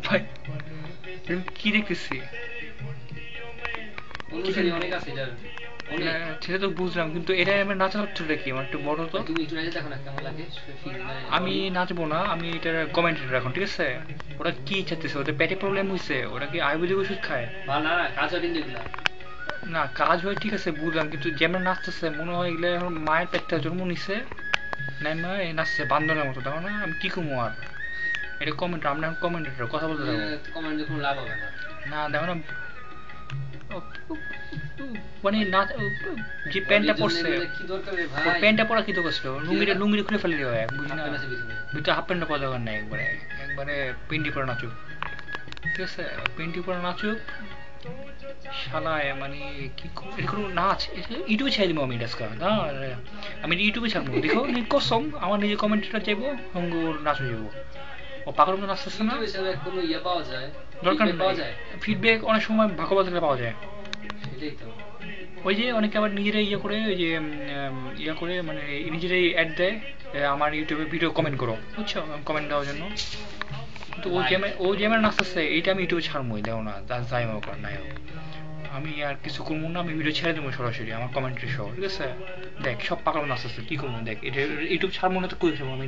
ভাই কি দেখতেছি অনুসারী অনেক আছে এটার না, সেটা তো বুঝলাম, কিন্তু এটা আমার নাচার অর্থটা কি আমার একটু বড় তো। তুমি একটু নাচে দেখো না কেমন লাগে আমি নাচবো না, আমি এটার কমেন্টেটর এখন, ঠিক আছে? ওরা কি চাইতেছে? ওদের পেটে প্রবলেম হয়েছে, ওরা কি আয়ুর্বেদিক ওষুধ খায়? ভালো না কাজ হয় কিন্তু এগুলা না কাজ হয় ঠিক আছে বুঝলাম, কিন্তু যেমন নাচতেছে মনে হয় এগুলো এখন মায়ের পেটটা জন্ম নিছে, নাই মা এই নাচছে বান্দরের মতো, দেখো না আমি কি কমু আর। এটা কমেন্ট, আমরা এখন কমেন্টেটর কথা বলতে থাকবো। কমেন্ট যখন লাভ হবে না না দেখো না, মানে নাচ, যে প্যান্টটা পরছে কি দরকার রে ওর ভাই প্যান্টটা পরা কি তো করছিল, লুঙ্গিটা লুঙ্গিটা খুলে ফেলে দেওয়া বুঝি না, ভিতরে হাফ প্যান্টটা পরা দরকার নাই, একবারে একবারে পেন্টি পরে নাচুক, ঠিক আছে? পেন্টি পরে নাচুক শালায়, মানে কি এটা কোনো নাচ? ইউটিউবে ছেড়ে দিব আমি ডাসকা না, আমি ইউটিউবে ছাড়বো, দেখো কসম আমার নিজে কমেন্টটা চাইবো সঙ্গুর নাচ হয়ে যাবো। ও পাগল মতো নাচতেছে না, কোনো ইয়ে পাওয়া যায় দরকার পাওয়া নেই যায় ফিডব্যাক, অনেক সময় ভাগ্যবাদ থেকে পাওয়া যায়। সেটাই তো ওই যে অনেকে আবার নিজেরাই ইয়ে করে, ওই যে ইয়ে করে, মানে নিজেরাই অ্যাড দেয়, আমার ইউটিউবে ভিডিও কমেন্ট করো, বুঝছো, কমেন্ট দেওয়ার জন্য। কিন্তু ও যে আমার নাচতেছে এইটা আমি ইউটিউবে ছাড়বোই, দেও না যাই হোক আর নাই হোক, আমি আর কিছু করবো না, আমি ভিডিও ছেড়ে দেবো সরাসরি আমার কমেন্ট্রি সহ, ঠিক আছে? দেখ সব পাগল নাচতেছে, কি করবো দেখ, এটা ইউটিউব ছাড়বো না তো কই ছাড়বো আমি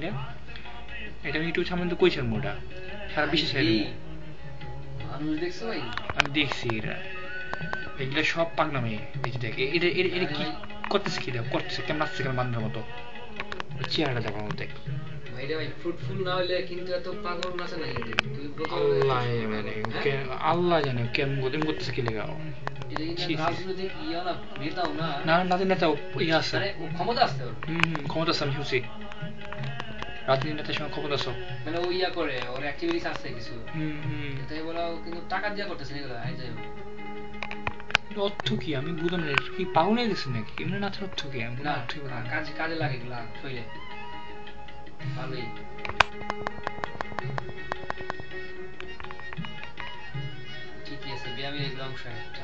এটা আমি ইউটিউব ছাড়বো না তো কই ছাড়বো, এটা সারা বিশ্বে ছেড়ে দেবো। মানুষ দেখছো ভাই, আমি দেখছি এটা, এগুলো সব পাগনামি, এই যে দেখ এটা এটা এটা কি করতেছে, কি দেখ করতেছে, কেমন নাচছে কেমন বান্ধবের মতো, চেহারাটা দেখো আমার দেখ। ভাইরে ভাই ফ্রুটফুল না হলে কিন্তু এত পাগল নাচে না কিন্তু আল্লাহ মানে আল্লাহ জানে কেমন করতেছে কি লেগাও, রাজনৈতিক ইয়া না নেতাও না না নাচে নেতা ইয়ে আছে, ও ক্ষমতা আছে ওর ক্ষমতা আছে, আমি শুনছি রাজনীতি নেতার সঙ্গে ক্ষমতা আছে, মানে ও ইয়া করে ওর অ্যাক্টিভিটিস আছে কিছু, তাই বলা কিন্তু টাকা দিয়া করতেছে এগুলো আই যাই অর্থ কি আমি বুঝলাম না, কি পাগল হয়ে গেছে নাকি এমনি নাচের অর্থ কি? আমি না অর্থ কাজে কাজে লাগে এগুলা শরীরে ভালোই ঠিকই আছে ব্যায়ামের এগুলো অংশ একটা